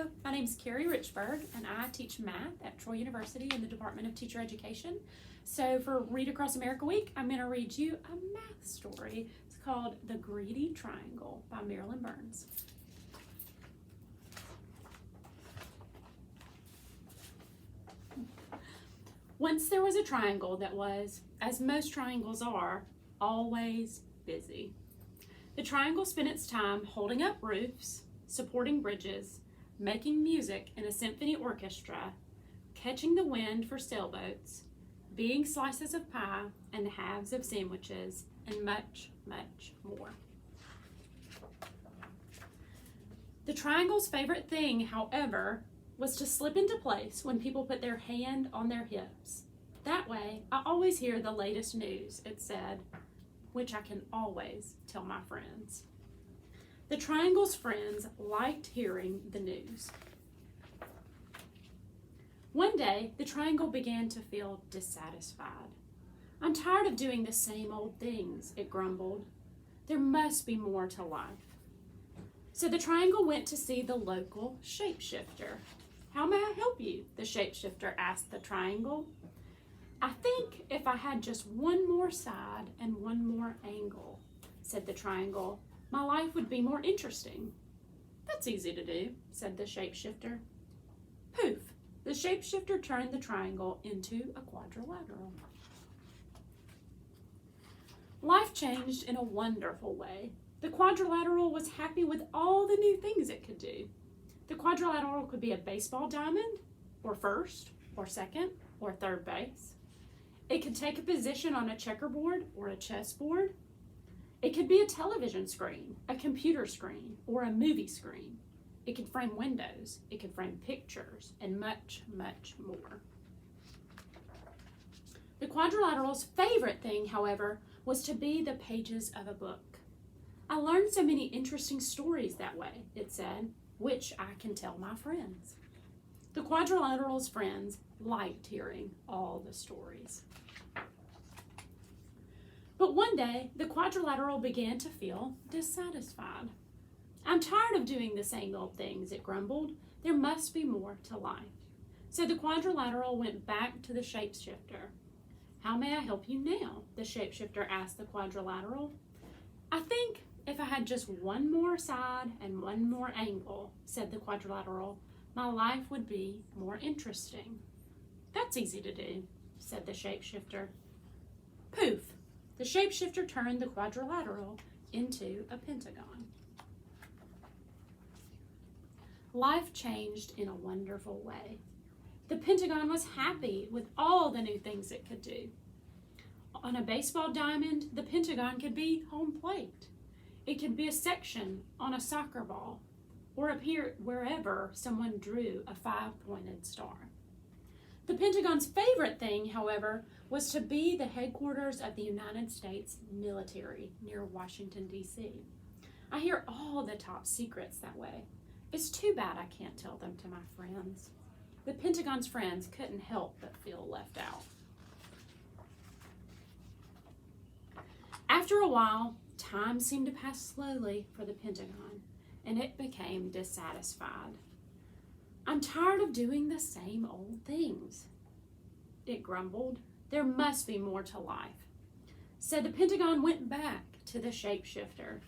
Hello, my name is Carrie Richburg, and I teach math at Troy University in the Department of Teacher Education. So for Read Across America Week, I'm going to read you a math story. It's called The Greedy Triangle by Marilyn Burns. Once there was a triangle that was, as most triangles are, always busy. The triangle spent its time holding up roofs, supporting bridges, making music in a symphony orchestra, catching the wind for sailboats, being slices of pie and halves of sandwiches, and much, much more. The triangle's favorite thing, however, was to slip into place when people put their hand on their hips. That way, I always hear the latest news, it said, which I can always tell my friends. The triangle's friends liked hearing the news. One day, the triangle began to feel dissatisfied. I'm tired of doing the same old things, it grumbled. There must be more to life. So the triangle went to see the local shapeshifter. How may I help you? The shapeshifter asked the triangle. I think if I had just one more side and one more angle, said the triangle, my life would be more interesting. That's easy to do, said the shapeshifter. Poof! The shapeshifter turned the triangle into a quadrilateral. Life changed in a wonderful way. The quadrilateral was happy with all the new things it could do. The quadrilateral could be a baseball diamond, or first, or second, or third base. It could take a position on a checkerboard or a chessboard. It could be a television screen, a computer screen, or a movie screen. It could frame windows, it could frame pictures, and much, much more. The quadrilateral's favorite thing, however, was to be the pages of a book. I learned so many interesting stories that way, it said, which I can tell my friends. The quadrilateral's friends liked hearing all the stories. But one day, the quadrilateral began to feel dissatisfied. I'm tired of doing the same old things, it grumbled. There must be more to life. So the quadrilateral went back to the shapeshifter. How may I help you now? The shapeshifter asked the quadrilateral. I think if I had just one more side and one more angle, said the quadrilateral, my life would be more interesting. That's easy to do, said the shapeshifter. Poof! The shapeshifter turned the quadrilateral into a pentagon. Life changed in a wonderful way. The pentagon was happy with all the new things it could do. On a baseball diamond, the pentagon could be home plate. It could be a section on a soccer ball, or appear wherever someone drew a five-pointed star. The Pentagon's favorite thing, however, was to be the headquarters of the United States military near Washington, D.C. I hear all the top secrets that way. It's too bad I can't tell them to my friends. The Pentagon's friends couldn't help but feel left out. After a while, time seemed to pass slowly for the Pentagon, and it became dissatisfied. I'm tired of doing the same old things, it grumbled. There must be more to life. So the Pentagon went back to the shapeshifter.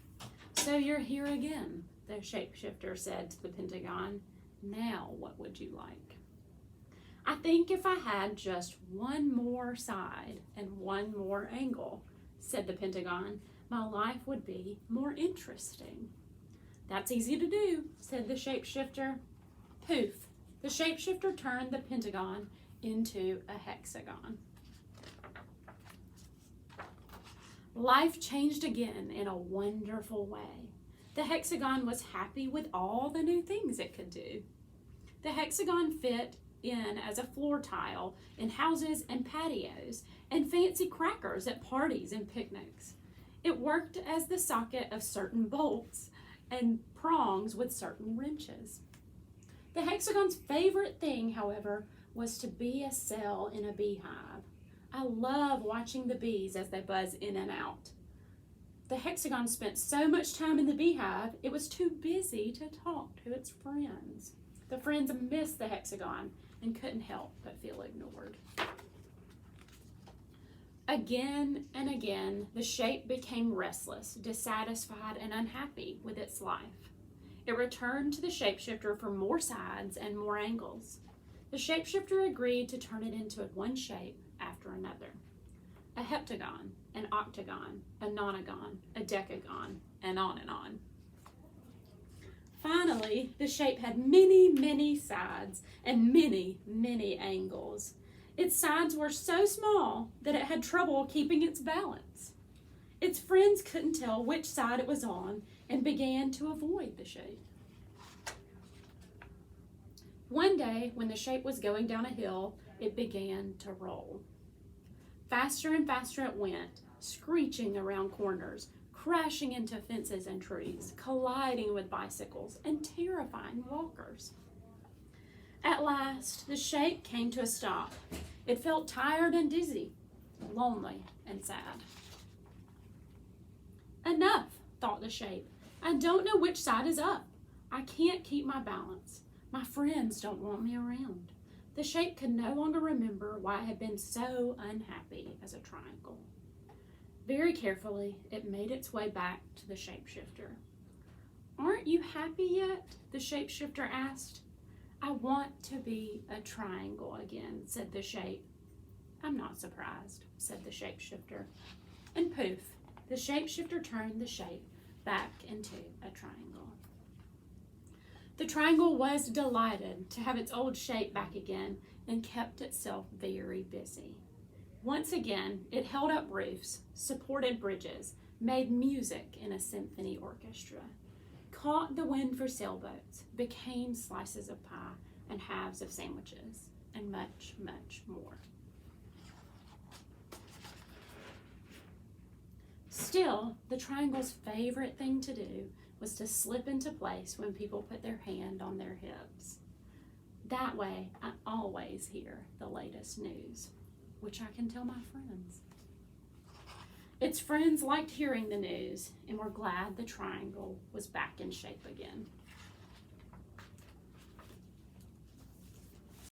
So you're here again, the shapeshifter said to the Pentagon. Now what would you like? I think if I had just one more side and one more angle, said the Pentagon, my life would be more interesting. That's easy to do, said the shapeshifter. Poof! The shapeshifter turned the pentagon into a hexagon. Life changed again in a wonderful way. The hexagon was happy with all the new things it could do. The hexagon fit in as a floor tile in houses and patios and fancy crackers at parties and picnics. It worked as the socket of certain bolts and prongs with certain wrenches. The hexagon's favorite thing, however, was to be a cell in a beehive. I love watching the bees as they buzz in and out. The hexagon spent so much time in the beehive, it was too busy to talk to its friends. The friends missed the hexagon and couldn't help but feel ignored. Again and again, the shape became restless, dissatisfied, and unhappy with its life. It returned to the shapeshifter for more sides and more angles. The shapeshifter agreed to turn it into one shape after another. A heptagon, an octagon, a nonagon, a decagon, and on and on. Finally, the shape had many, many sides and many, many angles. Its sides were so small that it had trouble keeping its balance. Its friends couldn't tell which side it was on and began to avoid the shape. One day, when the shape was going down a hill, it began to roll. Faster and faster it went, screeching around corners, crashing into fences and trees, colliding with bicycles, and terrifying walkers. At last, the shape came to a stop. It felt tired and dizzy, lonely and sad. Enough, thought the shape. I don't know which side is up. I can't keep my balance. My friends don't want me around. The shape could no longer remember why it had been so unhappy as a triangle. Very carefully, it made its way back to the shapeshifter. Aren't you happy yet? The shapeshifter asked. I want to be a triangle again, said the shape. I'm not surprised, said the shapeshifter. And poof, the shapeshifter turned the shape back into a triangle. The triangle was delighted to have its old shape back again and kept itself very busy. Once again, it held up roofs, supported bridges, made music in a symphony orchestra, caught the wind for sailboats, became slices of pie and halves of sandwiches, and much, much more. Still, the triangle's favorite thing to do was to slip into place when people put their hand on their hips. That way, I always hear the latest news, which I can tell my friends. Its friends liked hearing the news and were glad the triangle was back in shape again.